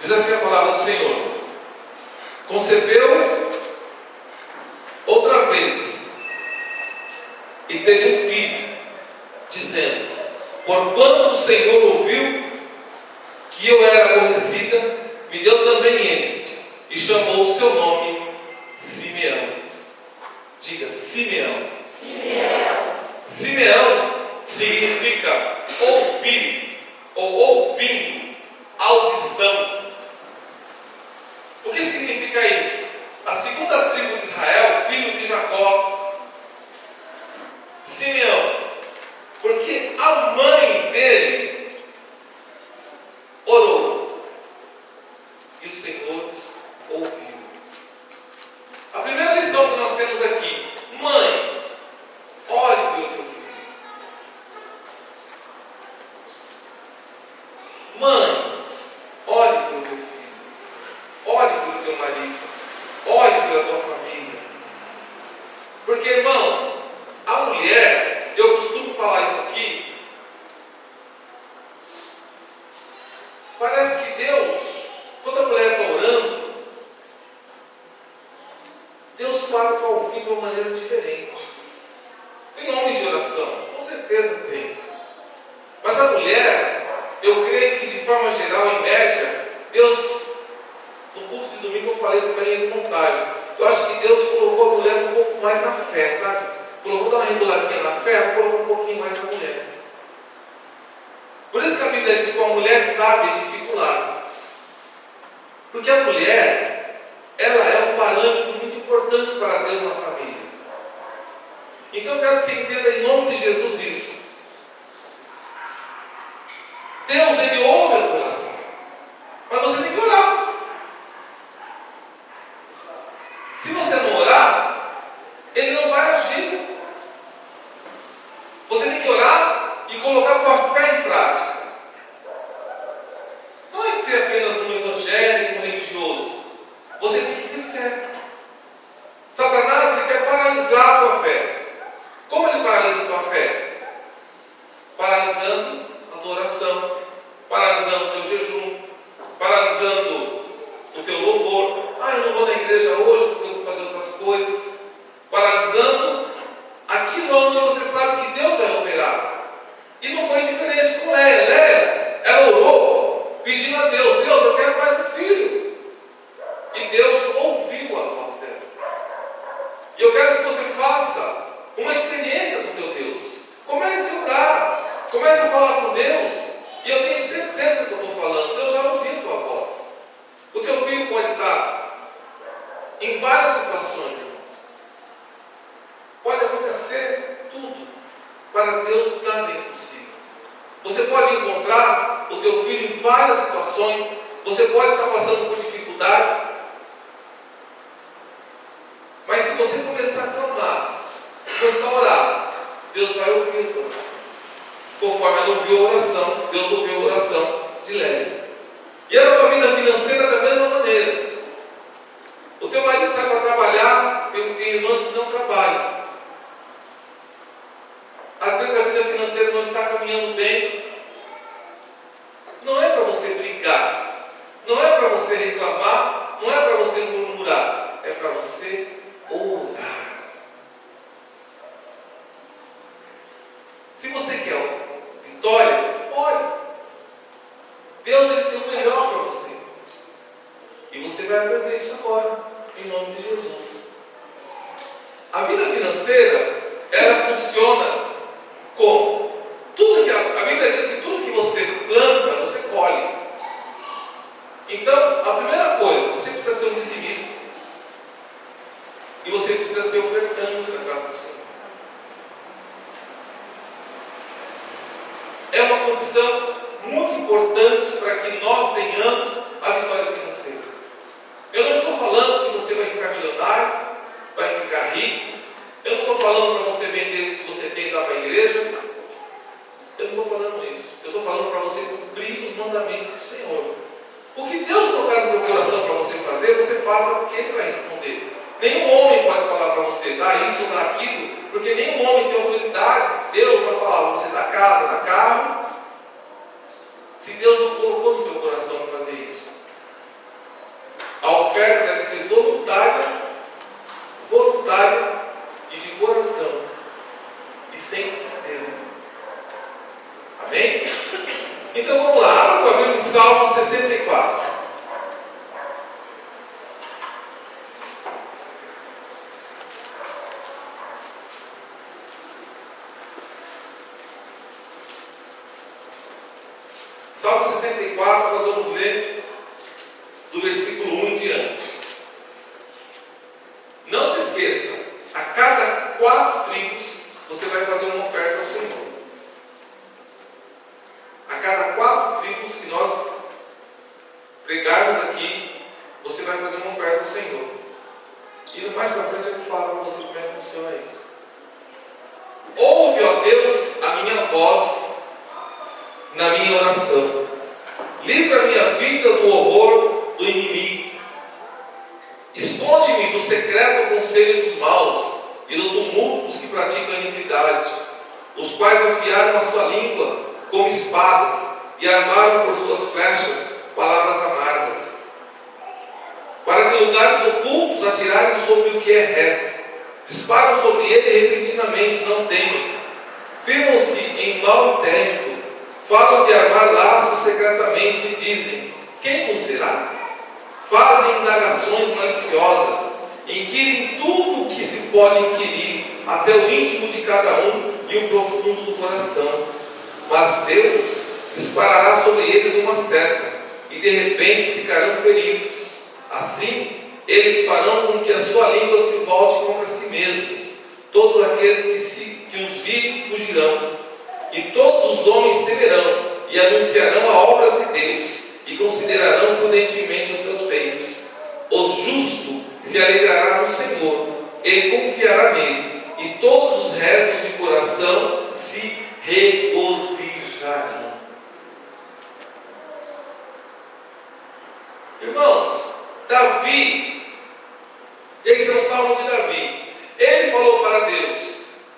Diz assim a palavra do Senhor: concebeu outra vez e teve um filho, dizendo: porquanto o Senhor ouviu que eu era aborrecida, me deu também este, e chamou o seu nome Simeão. Diga: Simeão. Simeão. Simeão significa ouvir ou ouvindo, audição. O que significa isso? A segunda tribo de Israel, filho de Jacó, Simeão, porque a mãe dele orou e o Senhor ouviu. A primeira lição que nós temos aqui: mãe, ore pelo teu filho. Mãe, ore pelo teu filho. Ore pelo teu marido. Ore pela tua família. Porque, irmãos, a mulher, eu costumo falar isso aqui, parece que Deus, quando a mulher está orando, Deus para ouvir de uma maneira diferente. Tem homens de oração? Com certeza tem. Mas a mulher, eu creio que de forma geral, em média, Deus, no culto de domingo eu falei sobre a linha de montagem. Eu acho que Deus colocou a mulher um pouco mais na fé, sabe? Colocou, dar uma reguladinha na fé, colocou um pouquinho mais na mulher. Por isso que a Bíblia diz que a mulher sabe edifica o lar. Porque a mulher, ela é um parâmetro muito importante para Deus na família. Então eu quero que você entenda em nome de Jesus isso. Deus, Ele ouve a tua oração, mas você tem que orar. Se você não orar, Ele não vai agir. Você tem que orar e colocar a tua fé em prática. Não é ser apenas um evangélico, um religioso. Você tem que ter fé. Satanás, ele quer paralisar a tua fé. Como ele paralisa a tua fé? Paralisando a tua oração, paralisando o teu jejum, paralisando o teu louvor. Ah, eu não vou na igreja hoje porque eu vou fazer outras coisas. Paralisando aquilo onde você sabe que Deus vai operar. E não foi diferente com Léia. Léia, ela orou pedindo a Deus: Deus, eu quero mais um filho. E Deus ouviu a voz dela. E eu quero que você faça uma experiência com teu Deus. Comece a orar, comece a falar com Deus. E eu tenho certeza que eu estou falando, Deus já ouviu a tua voz. O teu filho pode estar em várias situações, irmão. Pode acontecer tudo. Para Deus nada é impossível. Você pode encontrar o teu filho em várias situações. Você pode estar passando por dificuldades. Mas se você começar a clamar, começar a orar, Deus vai ouvir a tua oração. Conforme ela ouviu a oração, Deus ouviu a oração de Léia. E a tua vida financeira da mesma maneira. O teu marido sai para trabalhar, tem irmãs que não trabalham. Às vezes a vida financeira não está caminhando bem. Não é para você brigar, não é para você reclamar, não é para você murmurar, é para você orar. Se você quer vitória, ore. Deus, Ele tem o melhor para você. E você vai aprender isso agora, em nome de Jesus. A vida financeira, ela funciona como? Tudo que a Bíblia diz que tudo que você planta, você colhe. Então, a primeira coisa, você precisa ser um dizimista. E você precisa ser ofertante na casa do Senhor. É uma condição muito importante para que nós tenhamos a vitória financeira. Eu não estou falando que você vai ficar milionário, vai ficar rico. Eu não estou falando para você vender o que você tem e dar para a igreja. Eu não estou falando isso. Eu estou falando para você cumprir os mandamentos do Senhor. O que Deus tocar no teu coração para você fazer, você faça porque Ele vai responder. Nenhum homem pode falar para você, dá isso ou dá aquilo, porque nenhum homem tem autoridade, Deus, para falar, você dá casa, dá carro, se Deus não colocou no teu coração para fazer isso. voluntária e de coração, e sem tristeza. Amém? Então vamos lá, abra tua Bíblia em Salmo 64. Salmo 64, nós vamos ler do versículo 1 em diante. Não se esqueça, a cada 4 tribos você vai fazer uma oferta ao Senhor. A cada 4 tribos que nós pregarmos aqui, você vai fazer uma oferta ao Senhor. E mais para frente eu vou falar para você como é que funciona isso. Ouve, ó Deus, a minha voz na minha oração. Livra a minha vida do horror do inimigo. Esconde-me do secreto conselho dos maus e do tumulto dos que praticam a iniquidade, os quais afiaram a sua língua como espadas e armaram por suas flechas palavras amargas, para de lugares ocultos atirarem sobre o que é reto. Disparam sobre ele repentinamente, não temem. Firmam-se em mau intérrito. Falam de armar laços secretamente e dizem: quem nos será? Fazem indagações maliciosas, inquirem tudo o que se pode inquirir, até o íntimo de cada um e o profundo do coração. Mas Deus disparará sobre eles uma seta, e de repente ficarão feridos. Assim, eles farão com que a sua língua se volte contra si mesmos. Todos aqueles que os virem fugirão. E todos os homens temerão e anunciarão a obra de Deus e considerarão prudentemente os seus feitos. O justo se alegrará no Senhor e confiará nele, e todos os retos de coração se regozijarão. Irmãos, Davi, esse é o salmo de Davi. Ele falou para Deus: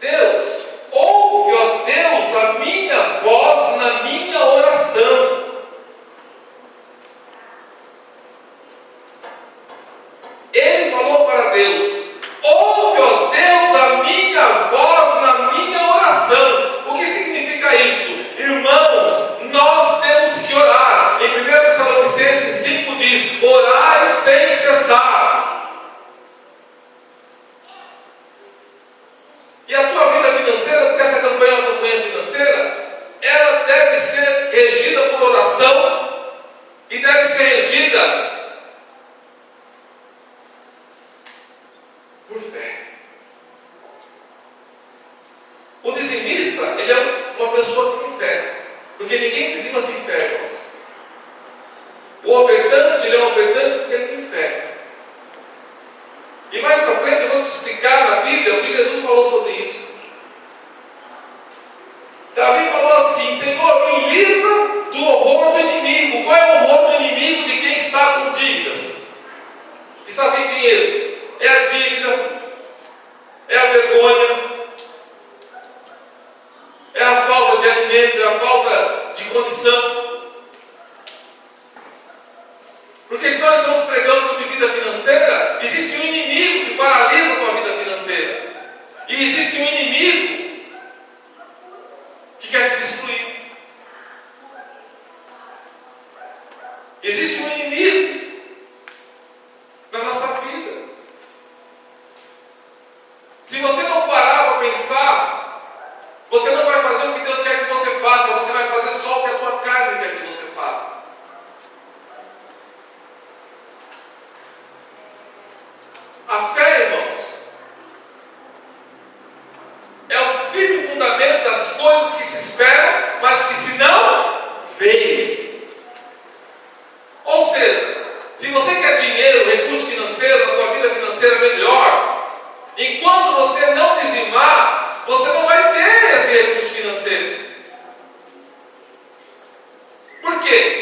Deus, ouve, ó Deus, a minha voz na minha oração. Ele falou para Deus: ouve, ó Deus, a minha voz na minha oração. O que significa isso? Irmãos, nós temos que orar. Em 1 Tessalonicenses 5 diz: orai sem cessar. E a tua vida financeira, porque essa campanha é uma campanha financeira, ela deve ser regida por oração e deve ser regida por fé. O dizimista, ele é uma pessoa que tem fé, porque ninguém dizima sem fé, irmãos. O ofertante, ele é um ofertante porque ele tem fé. E mais para frente eu vou te explicar na Bíblia o que Jesus falou sobre isso. Davi falou assim: Senhor, me livra do horror do inimigo. Qual é o horror do inimigo de quem está com dívidas? Está sem dinheiro. É a dívida, é a vergonha, é a falta de alimento, é a falta de condição. Porque se nós estamos pregando sobre vida financeira, existe um inimigo que paralisa a tua vida financeira. E existe um inimigo que quer te destruir. Existe um inimigo na nossa vida. Se você não parar para pensar, você não vai fazer o que Deus quer que você faça, você vai fazer só o que a tua carne quer que você faça. A fé, irmãos, é o firme fundamento das coisas que se esperam, mas que se não veem. Ou seja, se você quer dinheiro, recurso financeiro, a tua vida financeira melhor, enquanto você não dizimar, você não vai ter esse recurso financeiro. Por quê?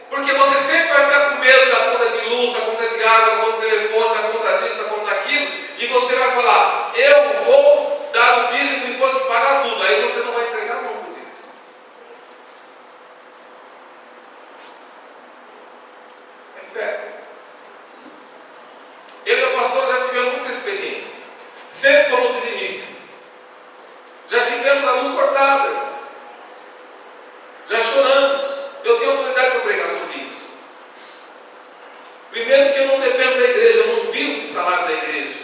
Porque você sempre vai ficar com medo da conta de luz, da conta de água, da conta de telefone, da conta disso, da conta daquilo, e você vai falar: eu vou dar o dízimo depois de pagar tudo. Aí você não vai entregar não por isso. É fé. Sempre fomos dizimistas. Já tivemos a luz cortada, irmãos. Já choramos. Eu tenho autoridade para pregar sobre isso. Primeiro, que eu não dependo da igreja, eu não vivo de salário da igreja.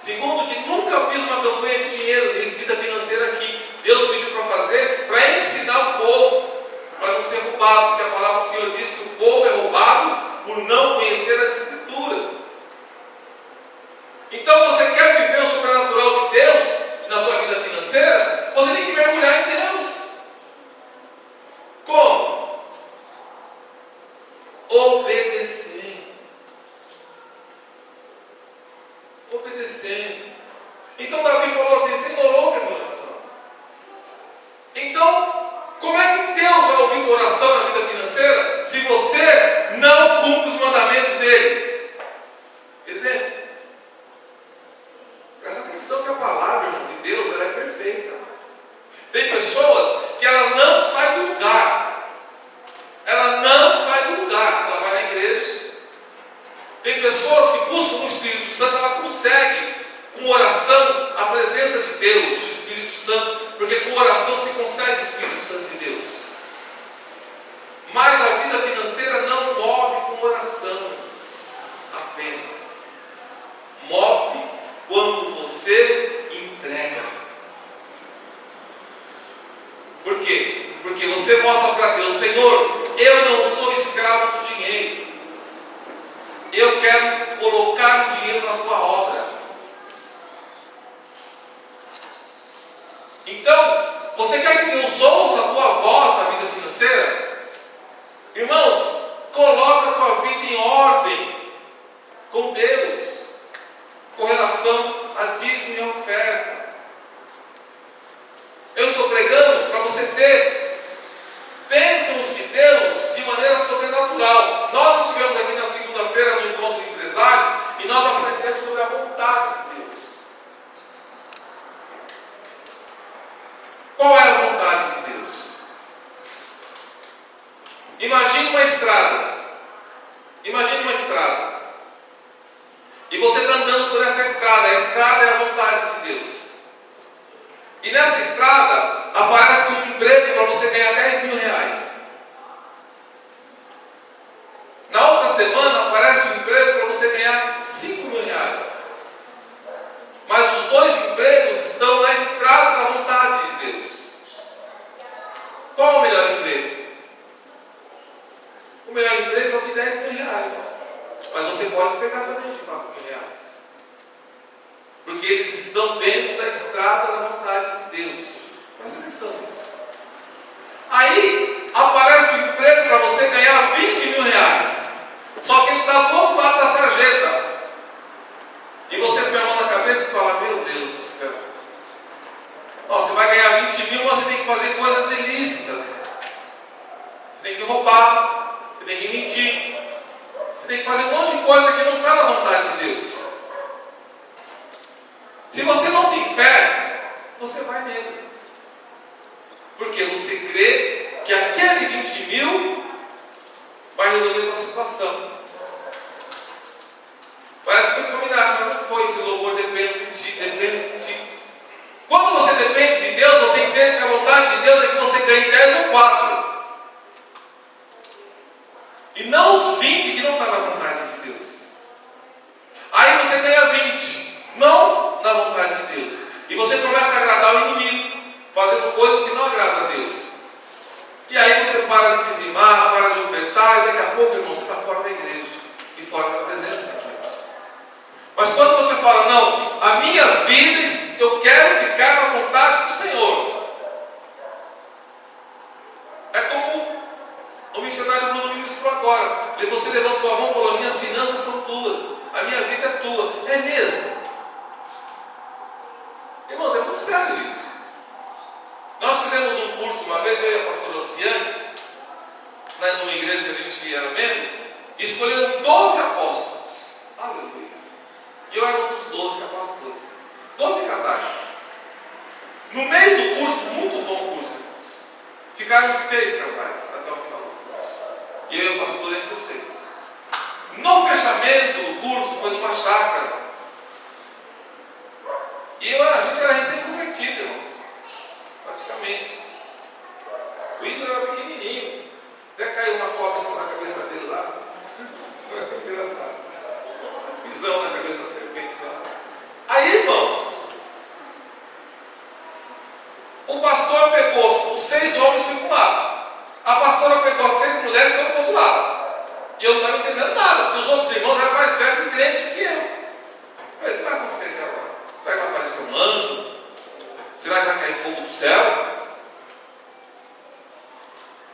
Segundo, que nunca fiz uma campanha de dinheiro, de vida financeira aqui. Deus pediu para fazer, para ensinar o povo, para não ser roubado, porque a palavra do Senhor diz que o povo é roubado por não conhecer as Escrituras. Então, você quer viver o sobrenatural de Deus na sua vida financeira? Você tem que mergulhar em Deus. Como? Obedecendo. Obedecendo. Então Davi falou assim: Senhor, ouve a minha oração. Então, como é que Deus vai ouvir tua oração na vida financeira se você não cumpre os mandamentos dele? Exemplo. Presta atenção que a palavra, irmão, de Deus, ela é perfeita. Tem pessoas que elas não saem do lugar. Ela não sai do lugar. Ela vai na igreja. Tem pessoas que buscam o Espírito Santo, ela consegue, com oração, a presença de Deus, o Espírito Santo, porque com oração se consegue o Espírito Santo de Deus. Mas a vida financeira não move com oração apenas. Move quando você entrega. Por quê? Porque você mostra para Deus: Senhor, eu não sou escravo do dinheiro. Eu quero colocar o dinheiro na tua obra. Então, você quer que Deus ouça a tua voz na vida financeira? Irmãos, coloca a tua vida em ordem com Deus, com relação a dízimo e a oferta. Eu estou pregando para você ter bênçãos de Deus de maneira sobrenatural. Nós estivemos aqui na segunda-feira no encontro de empresários e nós aprendemos sobre a vontade de Deus. Qual é a vontade de Deus? Imagine uma estrada. Imagine uma estrada. E você está andando por essa estrada. A estrada é a vontade de Deus. E nessa estrada aparece um emprego para você ganhar 10 mil reais. Na outra semana aparece um emprego para você ganhar 5 mil reais. Mas os dois empregos estão na estrada da vontade de Deus. Qual o melhor emprego? O melhor emprego é o de 10 mil reais. Mas você pode pegar também de 4 mil reais. Porque eles estão dentro da estrada da vontade de Deus. Presta atenção. Aí aparece um emprego para você ganhar 20 mil reais. Só que ele está do outro lado da sarjeta. E você põe a mão na cabeça e fala: meu Deus do céu. Você vai ganhar 20 mil, mas você tem que fazer coisas ilícitas. Você tem que roubar. Você tem que mentir. Você tem que fazer um monte de coisa que não está na vontade de Deus. Se você não tem fé, você vai nele. Porque você crê que aquele 20 mil vai resolver a sua situação. Parece que foi combinado, mas não foi. Esse louvor depende de ti, depende de ti. Quando você depende de Deus, você entende que a vontade de Deus é que você ganhe 10 ou 4. E não os 20 que não está na vontade de Deus. Aí você ganha 20, não na vontade de Deus. E você começa a agradar o inimigo, fazendo coisas que não agradam a Deus. E aí você para de dizimar, para de ofertar, e daqui a pouco, irmão, você está fora da igreja e fora da presença de Deus. Mas quando você fala: não, a minha vida, eu quero ficar na vontade do Senhor. É como o missionário Bruno ministrou agora. Você levantou a mão e falou: minhas finanças são tuas, a minha vida é tua. É mesmo? Irmãos, é muito sério isso. Nós fizemos um curso uma vez, eu e a pastora Luciane, numa igreja que a gente era membro, e escolheram 12 apóstolos. Aleluia. E eu era um dos 12 apóstolos. 12 casais. No meio do curso, muito bom curso, ficaram 6 casais até o final. E eu e o pastor entre os 6. No fechamento do curso, foi numa chácara. a gente era recém-convertido, irmão. Praticamente. O Igor era pequenininho. Até caiu uma cobra em cima da cabeça dele lá. Foi engraçado. Pisão na cabeça da serpente lá. Aí, irmãos, o pastor pegou os 6 homens e foi para um lado. A pastora pegou as 6 mulheres e foi para o outro lado. E eu não estava entendendo nada, porque os outros irmãos eram mais velhos e crentes que eu. Eu falei, o que vai acontecer aqui agora? Será que vai aparecer um anjo? Será que vai cair fogo do céu?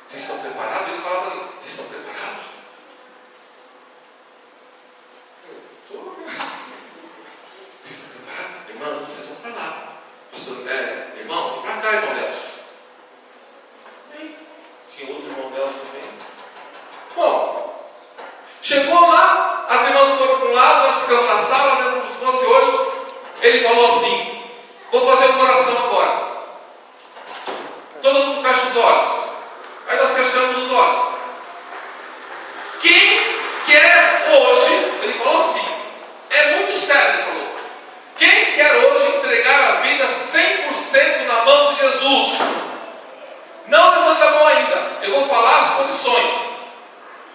Vocês estão preparados? Ele falava assim, vocês estão preparados? Eu estou. Vocês estão preparados? Irmãos, vocês vão para lá. Pastor, irmão, vem para cá, irmão Nelson. Tinha outro irmão Nelson também. Bom, chegou lá, as irmãs foram para um lado, nós ficamos na sala, né, como se fosse hoje. Ele falou assim, vou fazer uma oração agora. Todo mundo fecha os olhos. Aí nós fechamos os olhos. Quem quer hoje, ele falou assim, é muito sério, ele falou. Quem quer hoje entregar a vida 100% na mão de Jesus? Não levanta a mão ainda. Eu vou falar as condições.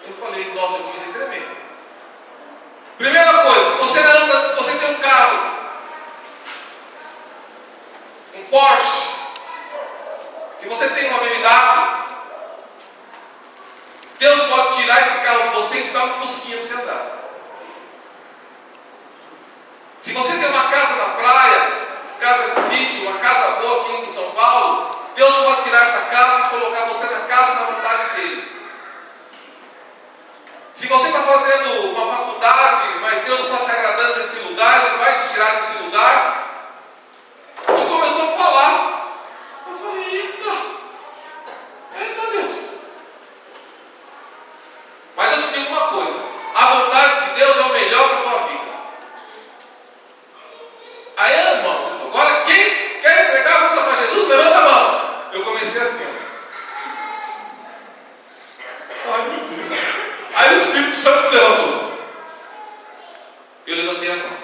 Eu falei, nossa, eu comecei a tremer. Primeira coisa, se você tem um carro, um Porsche, se você tem uma BMW, Deus pode tirar esse carro de você e te dar um fusquinha para você andar. Se você tem uma casa na praia, casa de sítio, uma casa boa aqui em São Paulo, Deus pode tirar essa casa e colocar você na casa da vontade dele. Se você está fazendo uma faculdade, mas Deus não está se agradando nesse lugar, Ele vai te tirar desse lugar. E começou a falar. Eu falei, eita Deus. Mas eu te digo uma coisa, a vontade de Deus é o melhor para a tua vida. Aí, irmão, agora quem quer entregar a vida para Jesus, levanta a mão. Eu comecei assim, ó. Ai, meu Deus. Aí o Espírito Santo levantou. Eu levantei a mão.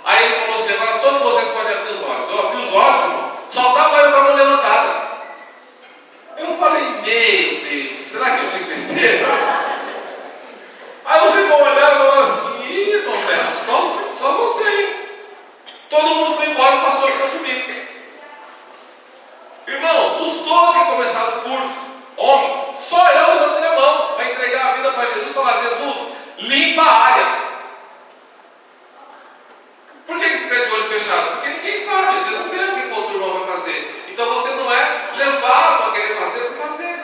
Aí ele falou assim, agora todos vocês podem abrir os olhos. Eu abri os olhos, irmão. Só estava eu com a mão levantada. Eu falei, meu Deus, será que eu fiz besteira? Aí os irmãos olharam e falaram assim, irmão, só você, hein? Todo mundo foi embora, o pastor ficou comigo. Irmãos, dos 12 que começaram o curso, homens, só eu levantei a mão para entregar a vida para Jesus e falar, Jesus, limpa a área. Por que fica de olho fechado? Porque ninguém sabe, você não vê o que o outro irmão vai fazer. Então você não é levado a querer fazer por fazer.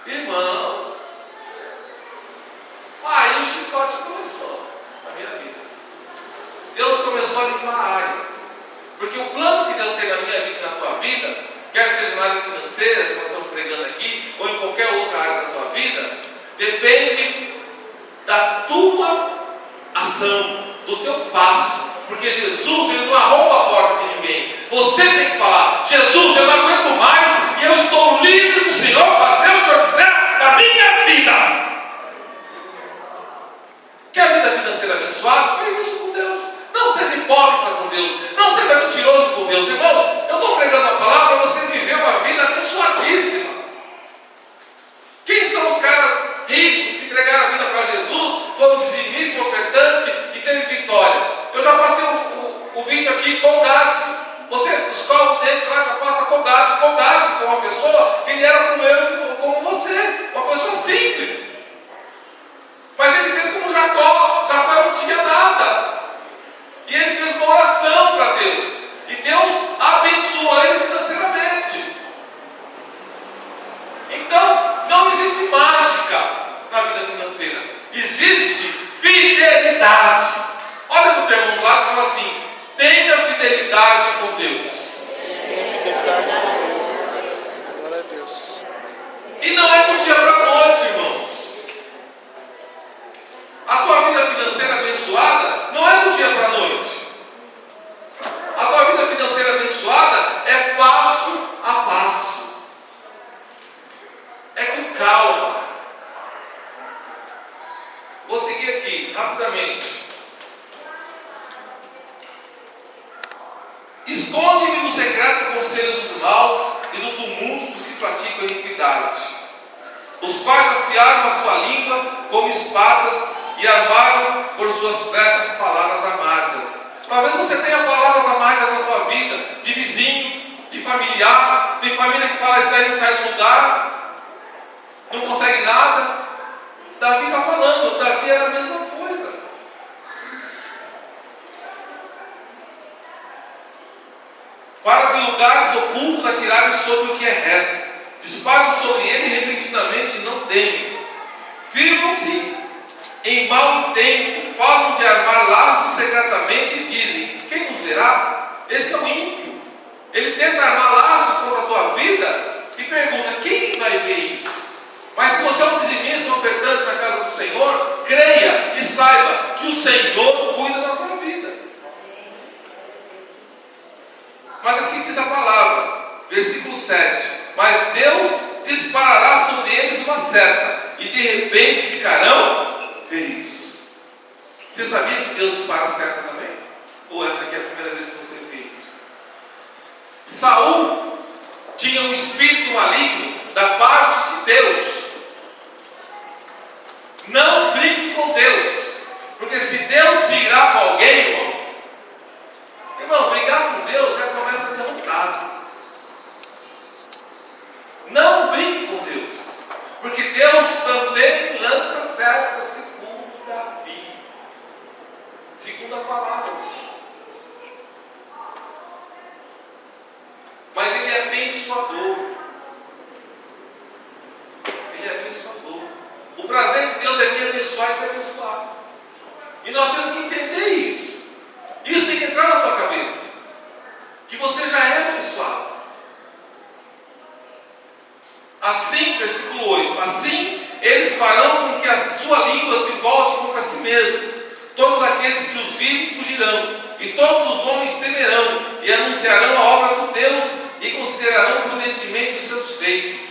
Irmão, aí o chicote começou na minha vida. Deus começou a limpar a área. Porque o plano que Deus tem na minha vida e na tua vida, quer seja na área financeira, que nós estamos pregando aqui, ou em qualquer outra área da tua vida, depende da tua ação, do teu passo. Porque Jesus, ele não arromba a porta de ninguém. Você tem que falar, Jesus, eu não aguento mais e eu estou livre para o Senhor fazer o que o Senhor quiser na minha vida. Quer a vida financeira abençoada? Faz isso com Deus. Não seja hipócrita com Deus. Não seja mentiroso com Deus. Irmãos, eu estou pregando a palavra para você viver uma vida abençoadíssima. Quem são os caras ricos que entregaram a vida para Jesus, foram dizimistas, ofertante e teve vitória? Eu já passei o vídeo aqui, Colgate. Você escova o dente lá, passa Colgate. Colgate foi uma pessoa, ele era como eu, como você, uma pessoa simples. Mas ele fez como Jacó. Jacó não tinha nada. E ele fez uma oração para Deus. E Deus abençoou ele financeiramente. Então, não existe mágica na vida financeira. Existe fidelidade. Olha para o teu irmão lá e fala assim, tenha fidelidade com Deus. Tenha fidelidade com Deus. Glória a Deus. E não é do dia para a noite, irmãos. A tua vida financeira abençoada não é do dia para a noite. A tua vida financeira abençoada é passo a passo. É com calma. Vou seguir aqui, rapidamente. os quais afiaram a sua língua como espadas e armaram por suas flechas palavras amargas. Talvez você tenha palavras amargas na tua vida, de vizinho, de familiar, de família que fala isso daí não sai do lugar, não consegue nada. Davi está falando, Davi era a mesma coisa. Para de lugares ocultos atirarem sobre o que é reto. Disparam sobre ele e repentinamente não temem. Firmam-se em mau tempo, falam de armar laços secretamente e dizem: quem nos verá? Esse é o ímpio. Ele tenta armar laços contra a tua vida e pergunta: quem vai ver isso? Mas se você é um dizimista, um ofertante na casa do Senhor, creia e saiba que o Senhor cuida da tua vida. Mas assim diz a palavra, versículo 7: mas Deus disparará sobre eles uma seta, e de repente ficarão feridos. Você sabia que Deus dispara a seta também? Ou essa aqui é a primeira vez que você vê isso? Saul tinha um espírito maligno da parte de Deus. Não brinque com Deus, porque se Deus se irá com alguém, irmão, brigar com Deus já começa derrotado. Não brinque com Deus, porque Deus também lança seta, segundo Davi, segundo a palavra. Mas ele é abençoador. Ele é abençoador. O prazer de Deus é me abençoar e te abençoar. E nós temos que entender isso. Isso tem que entrar na tua cabeça. Que você já é abençoado. Assim, versículo 8: assim eles farão com que a sua língua se volte contra si mesmo. Todos aqueles que os virem fugirão, e todos os homens temerão, e anunciarão a obra do Deus, e considerarão prudentemente os seus feitos.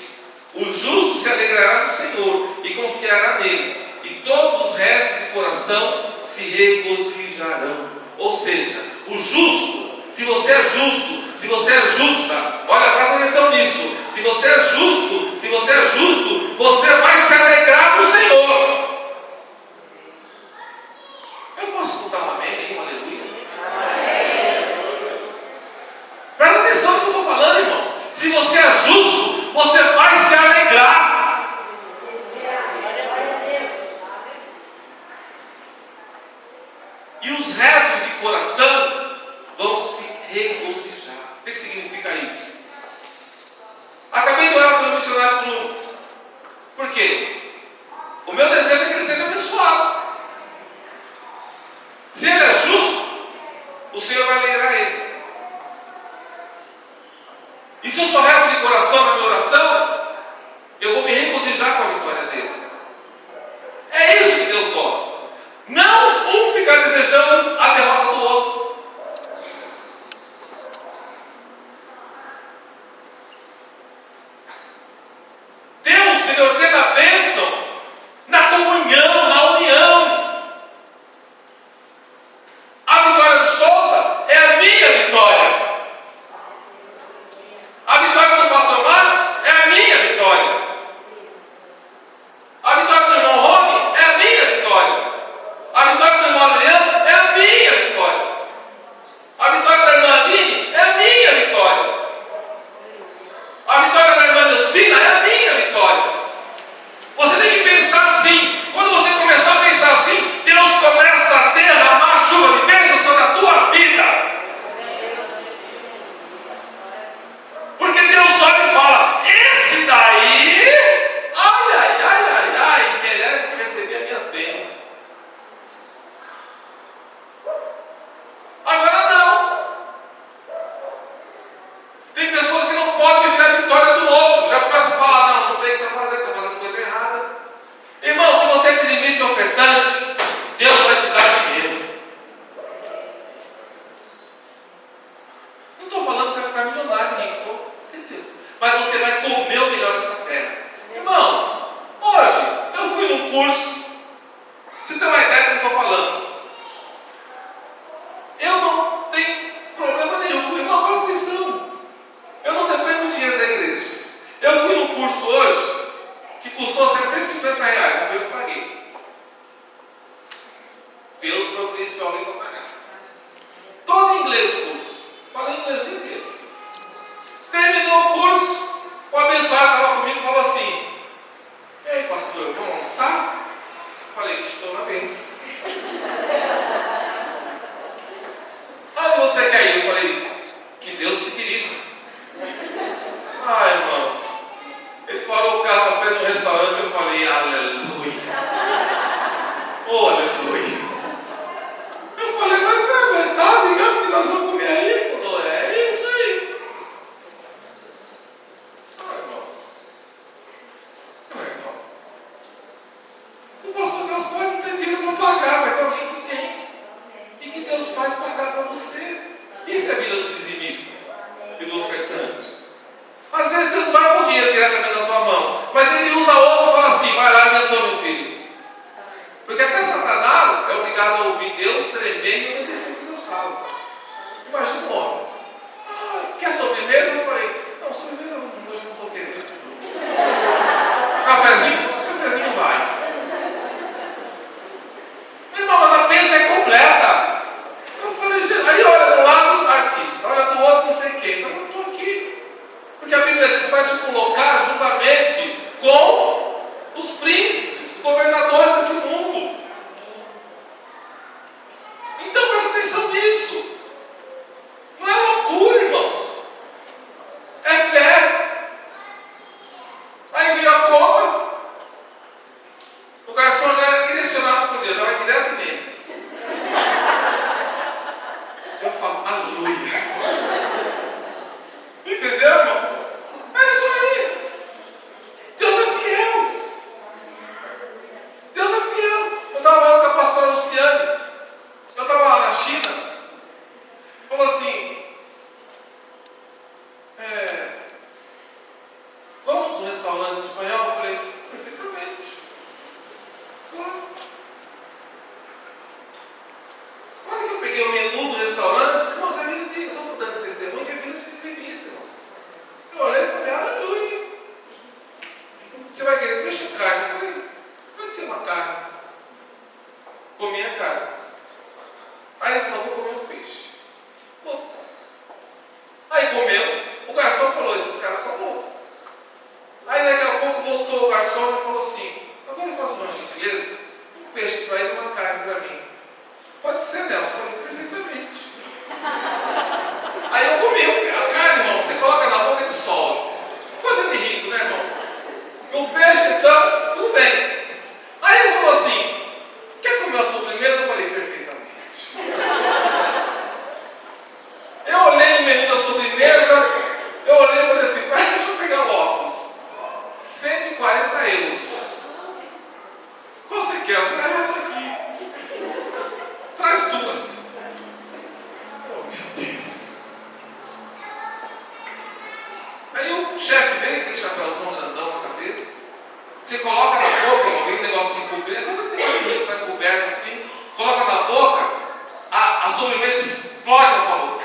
O justo se alegrará no Senhor, e confiará nele, e todos os retos de coração se regozijarão. Ou seja, o justo, se você é justo, se você é justa, olha, presta atenção nisso. Se você é justo, se você é justo, você vai se alegrar no Senhor. Eu posso escutar um amém aí, um aleluia? Presta atenção no que eu estou falando, irmão. Se você é justo, você vai se alegrar. E os retos de coração vão se regozijar. O que significa isso? Acabei de orar pelo missionário Bruno. Por quê? O meu desejo é que ele seja abençoado. Se ele é justo, o Senhor vai alegrar ele. E se eu sou reto de coração na minha oração, eu vou me regozijar com a vitória dele. É isso que Deus gosta. Não um ficar desejando a derrota do outro. Deus, Ele ordena a bênção na comunhão, na união. A vitória do Souza é a minha vitória. A vitória do pastor Marcos é a minha vitória. R$50, não foi eu que paguei. Deus providenciou alguém para pagar. Todo inglês do curso. Falei inglês o inteiro. Terminou o curso, o abençoado estava comigo e falou assim: e aí, pastor, vamos almoçar? Falei: estou na bênção. Onde você quer ir? Eu falei: que Deus te dirija. Ai, irmãos. Ele parou o carro na frente do restaurante. Eu falei: aleluia. Oh, aleluia. Eu falei: mas é verdade mesmo que nós vamos comer aí? Ele falou: é isso aí. Ai, irmão. Ai, irmão. O pastor Deus pode não ter dinheiro para pagar, mas tem alguém que tem. E que Deus faz pagar para você. Isso é a vida do dizimista e do ofertante. Às vezes Deus vai dar o dinheiro diretamente na tua mão, mas Ele usa outro e fala assim: vai lá e abençoa meu filho. Porque até Satanás é obrigado a ouvir Deus tremendo e obedecer o que Deus fala. Imagina um homem: quer sobremesa? Eu falei: não, sobremesa hoje não estou querendo. Cafezinho? Cafezinho vai. Irmão, mas a bênção é completa. Eu falei: aí olha de um lado artista, olha do outro não sei quem. Eu falei: não estou aqui. Porque a Bíblia diz que vai te colocar juntamente com os príncipes, os governadores desse mundo. Então presta atenção nisso. Não é loucura, irmão. É fé. Aí veio a conta. O garçom já é direcionado por Deus, já vai direto nele. Eu falo: aleluia. Entendeu, irmão? É isso aí. Deus é fiel. Deus é fiel. Eu estava falando com a pastora Luciane. Eu estava lá na China. Falou assim: vamos no restaurante espanhol? Eu falei: perfeitamente. Claro. Na hora que eu peguei o menu do restaurante, irmão, você é vida de. Eu estou dando esse testemunho que é vida de dizimista, irmão. Eu olhei e falei: aleluia. Você vai querer peixe ou carne? Eu falei: pode ser uma carne. Comi a carne. Aí ele falou: vou comer um peixe. Bom. Aí comeu. O garçom falou: esses caras são loucos. Aí daqui a pouco voltou o garçom e falou assim: agora faz uma gentileza, um peixe para ele e uma carne para mim. Pode ser, Nelson. Eu falei: perfeitamente. Aí eu comi a carne, irmão. Você coloca na boca de sol. Coisa de rico, né, irmão? O peixe, então, tudo bem. Aí ele falou assim: quer comer a sobremesa? Eu falei: perfeitamente. Eu olhei no menu da sobremesa, eu olhei e falei assim: deixa eu pegar o óculos. 140 euros. Qual você quer? Eu falei: essa aqui. Traz duas. Oh, meu Deus. Aí o chefe veio, aquele chapéuzão grandão na cabeça. Você coloca na boca, irmão, vem um negocinho cobrindo, coisa que tem que vai coberto assim, coloca na boca, a sobremesa explode na tua boca.